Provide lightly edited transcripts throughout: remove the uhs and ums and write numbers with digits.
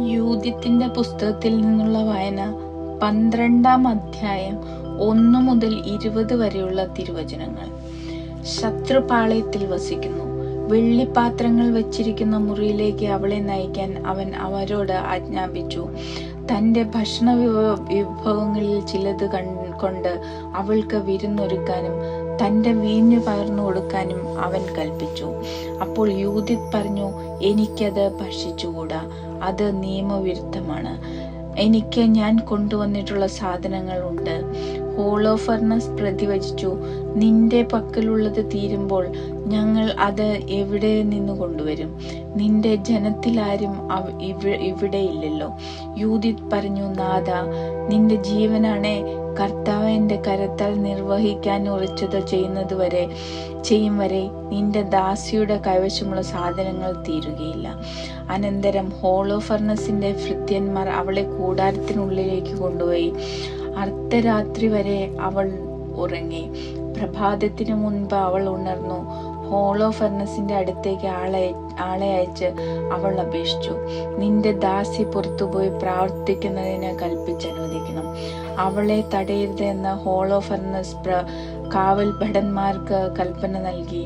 യൂദിത്തിന്റെ പുസ്തകത്തിൽ നിന്നുള്ള വായന 12-ാം അധ്യായം 1 മുതൽ 20 വരെയുള്ള തിരുവചനങ്ങൾ. ശത്രുപാളയത്തിൽ വസിക്കുന്നു. വെള്ളിപ്പാത്രങ്ങൾ വച്ചിരിക്കുന്ന മുറിയിലേക്ക് അവളെ നയിക്കാൻ അവൻ അവരോട് ആജ്ഞാപിച്ചു. തന്റെ ഭക്ഷണ വിഭവങ്ങളിൽ ചിലത് കൊണ്ട് അവൾക്ക് വിരുന്നൊരുക്കാനും തന്റെ വീഞ്ഞു പകർന്നു കൊടുക്കാനും അവൻ കൽപ്പിച്ചു. അപ്പോൾ യൂദിത് പറഞ്ഞു, എനിക്കത് ഭക്ഷിച്ചുകൂടാ, അത് നിയമവിരുദ്ധമാണ്. എനിക്ക് ഞാൻ കൊണ്ടുവന്നിട്ടുള്ള സാധനങ്ങൾ ഉണ്ട്. ഹോളോഫർണസ് പ്രതിവചിച്ചു, നിന്റെ പക്കലുള്ളത് തീരുമ്പോൾ ഞങ്ങൾ അത് എവിടെ നിന്ന് കൊണ്ടുവരും? നിന്റെ ജനത്തിലാരും ഇവിടെ ഇല്ലല്ലോ. യൂദിത് പറഞ്ഞു, നാഥ, നിന്റെ ജീവനാണേ, കർത്താവ് എന്റെ കരത്താൽ നിർവഹിക്കാൻ ഉറച്ചത് ചെയ്യും വരെ നിന്റെ ദാസിയുടെ കൈവശമുള്ള സാധനങ്ങൾ തീരുകയില്ല. അനന്തരം ഹോളോഫർണസിന്റെ ഭൃത്യന്മാർ അവളെ കൂടാരത്തിനുള്ളിലേക്ക് കൊണ്ടുപോയി. അർദ്ധരാത്രി വരെ അവൾ ഉറങ്ങി. പ്രഭാതത്തിനു മുൻപ് അവൾ ഉണർന്നു. ഹോളോഫർണസിന്റെ അടുത്തേക്ക് ആളെ അയച്ച് അവൾ അപേക്ഷിച്ചു, നിന്റെ ദാസി പുറത്തുപോയി പ്രാർത്ഥിക്കുന്നതിന് കൽപ്പിച്ചനുവദിക്കണം. അവളെ തടയരുത് എന്ന് ഹോളോഫർണസ് കാവൽ ഭടന്മാർക്ക് കൽപ്പന നൽകി.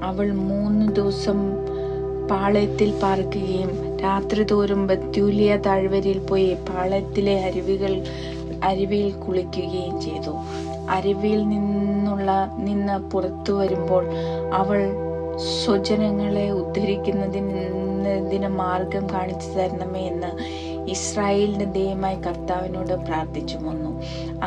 അവൾ 3 ദിവസം പാളയത്തിൽ പാർക്കുകയും രാത്രി തോറും ബത്തൂലിയ താഴ്വരയിൽ പോയി പാളയത്തിലെ അരുവിയിൽ കുളിക്കുകയും ചെയ്തു. അരുവിയിൽ നിന്ന് പുറത്തു വരുമ്പോൾ അവൾ സ്വജനങ്ങളെ ഉദ്ധരിക്കുന്നതിന് മാർഗം കാണിച്ചു തരണമേ എന്ന് ഇസ്രായേലിന്റെ ദൈവമായ കർത്താവിനോട് പ്രാർത്ഥിച്ചു വന്നു.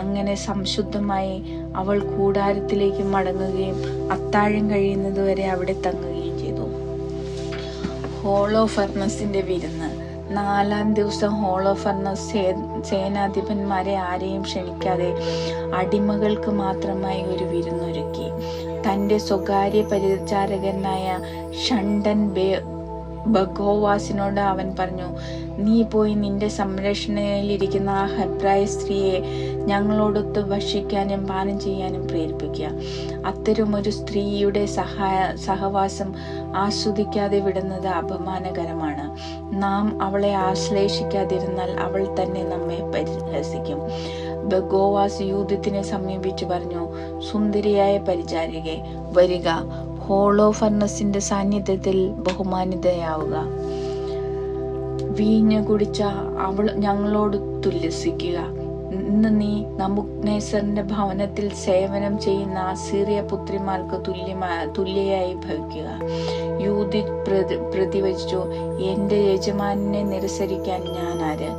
അങ്ങനെ സംശുദ്ധമായി അവൾ കൂടാരത്തിലേക്ക് മടങ്ങുകയും അത്താഴം കഴിയുന്നതുവരെ അവിടെ തങ്ങുകയും ചെയ്തു. ഹോളോഫർണസിന്റെ വിരുന്ന്. 4-ാം ദിവസം ഹോളോഫർണസ് സേനാധിപന്മാരെ ആരെയും ക്ഷണിക്കാതെ അടിമകൾക്ക് മാത്രമായി ഒരു വിരുന്നൊരുക്കി. തന്റെ സ്വകാര്യ പരിചാരകനായ ഷണ്ടൻ ബഗോവാസിനോട് അവൻ പറഞ്ഞു, നീ പോയി നിന്റെ സംരക്ഷണയിലിരിക്കുന്ന ആ ഹെബ്രായ സ്ത്രീയെ ഞങ്ങളോടൊത്ത് ഭക്ഷിക്കാനും പാനം ചെയ്യാനും പ്രേരിപ്പിക്കുക. അത്തരമൊരു സ്ത്രീയുടെ സഹവാസം ആസ്വദിക്കാതെ വിടുന്നത് അപമാനകരമാണ്. നാം അവളെ ആശ്ലേഷിക്കാതിരുന്നാൽ അവൾ തന്നെ നമ്മെ പരിഹസിക്കും. ബഗോവാസ് യൂദിത്തിനെ സമീപിച്ചു പറഞ്ഞു, സുന്ദരിയായ പരിചാരികെ, വരിക, ഹോളോഫർണസിന്റെ സാന്നിധ്യത്തിൽ ബഹുമാനിതയാവുക. വീഞ്ഞു കുടിച്ച അവൾ ഞങ്ങളോട് തുല്ലസിക്കുക. ഇന്ന് നീ നബൂഖദ്നേസറിന്റെ ഭവനത്തിൽ സേവനം ചെയ്യുന്ന അസീറിയ പുത്രിമാർക്ക് തുല്യയായി ഭവിക്കുക. യൂദിത് പ്രതിവചിച്ചു, എന്റെ യജമാനെ നിരസരിക്കാൻ ഞാൻ ആര്?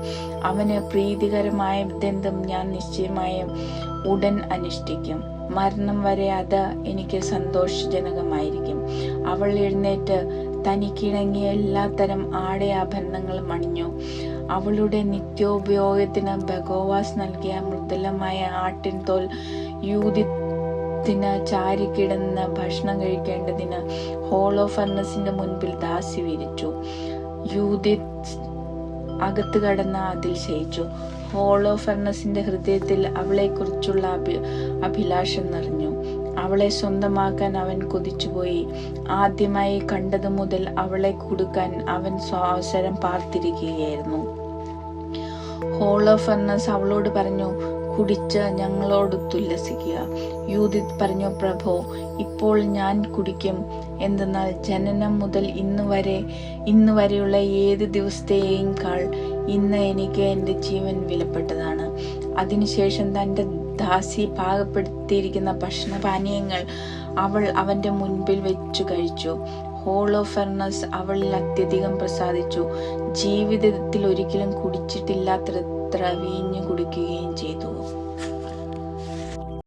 അവന് പ്രീതികരമായതെന്തും ഞാൻ നിശ്ചയമായും ഉടൻ അനുഷ്ഠിക്കും. മരണം വരെ അത് എനിക്ക് സന്തോഷജനകമായിരിക്കും. അവൾ എഴുന്നേറ്റ് തനിക്കിണങ്ങിയ എല്ലാത്തരം ആഭരണങ്ങളും അണിഞ്ഞു. അവളുടെ നിത്യോപയോഗത്തിന് ബഗോവാസ് നൽകിയ മൃദുലമായ ആട്ടിൻ തോൽ യൂദിത്തിന് ചാരിക്കിടന്ന് ഭക്ഷണം കഴിക്കേണ്ടതിന് ഹോളോഫർണസിന്റെ മുൻപിൽ ദാസി വിരിച്ചു. യൂദിത് അകത്ത് കടന്ന് അതിൽ ശയിച്ചു. ഹോളോഫർണസിന്റെ ഹൃദയത്തിൽ അവളെക്കുറിച്ചുള്ള അഭിലാഷം നിറഞ്ഞു. അവളെ സ്വന്തമാക്കാൻ അവൻ കൊതിച്ചുപോയി. ആദ്യമായി കണ്ടതു മുതൽ അവളെ കൊടുക്കാൻ അവൻ അവസരം പാർത്തിരിക്കുകയായിരുന്നു. ഹോളോഫർണസ് അവളോട് പറഞ്ഞു, കുടിച്ച് ഞങ്ങളോട് തുല്ലസിക്കുക. യൂദിത് പറഞ്ഞു, പ്രഭോ, ഇപ്പോൾ ഞാൻ കുടിക്കും. എന്തെന്നാൽ ജനനം മുതൽ ഇന്ന് വരെയുള്ള ഏത് ദിവസത്തെയേക്കാൾ ഇന്ന് എനിക്ക് എൻ്റെ ജീവൻ വിലപ്പെട്ടതാണ്. അതിനുശേഷം തൻ്റെ ദാസി പാകപ്പെടുത്തിയിരിക്കുന്ന ഭക്ഷണപാനീയങ്ങൾ അവൾ അവന്റെ മുൻപിൽ വെച്ചു കഴിച്ചു. ഹോളോഫർണസ് അവളിൽ അത്യധികം പ്രസാദിച്ചു. ജീവിതത്തിൽ ഒരിക്കലും കുടിച്ചിട്ടില്ലാത്തത്ര വീഞ്ഞു കുടിക്കുകയും ചെയ്തു.